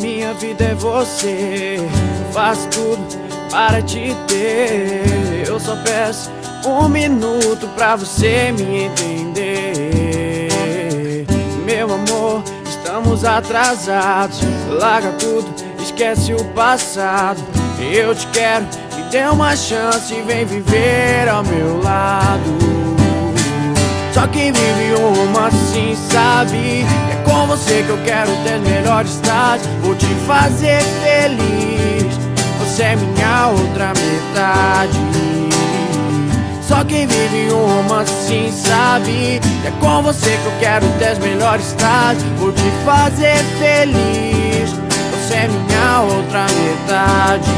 minha vida é você. Faço tudo para te ter. Eu só peço um minuto pra você me entender. Meu amor, estamos atrasados. Larga tudo, esquece o passado. Eu te quero, me dê uma chance e vem viver ao meu lado. Só quem vive um romance assim sabe que é com você que eu quero ter melhores tardes. Vou te fazer feliz, você é minha outra metade. Só quem vive um romance assim sabe que é com você que eu quero ter as melhores tardes. Vou te fazer feliz, você é minha outra metade.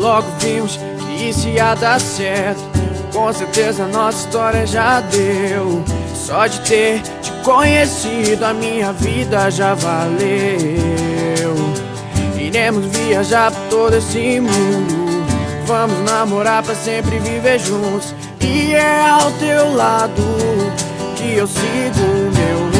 Logo vimos que isso ia dar certo. Com certeza nossa história já deu. Só de ter te conhecido a minha vida já valeu. Iremos viajar por todo esse mundo. Vamos namorar pra sempre viver juntos. E é ao teu lado que eu sigo o meu rumo.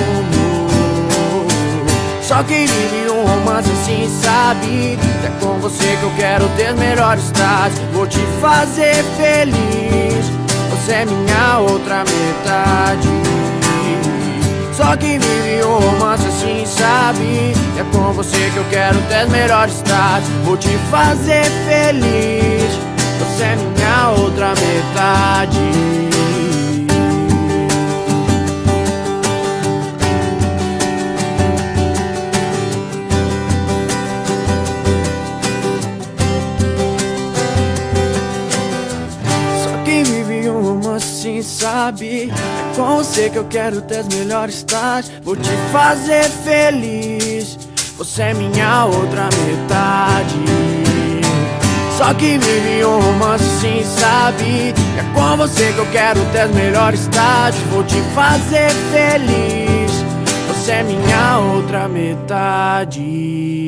Só quem vive um romance assim sabe que é com você que eu quero ter melhores tardes. Vou te fazer feliz, você é minha outra metade. Só quem vive um romance assim sabe que é com você que eu quero ter melhores tardes. Vou te fazer feliz, você é minha outra metade. Assim sabe, é com você que eu quero ter as melhores tardes. Vou te fazer feliz, você é minha outra metade. Só quem vive um romance assim sabe, é com você que eu quero ter as melhores tardes. Vou te fazer feliz, você é minha outra metade.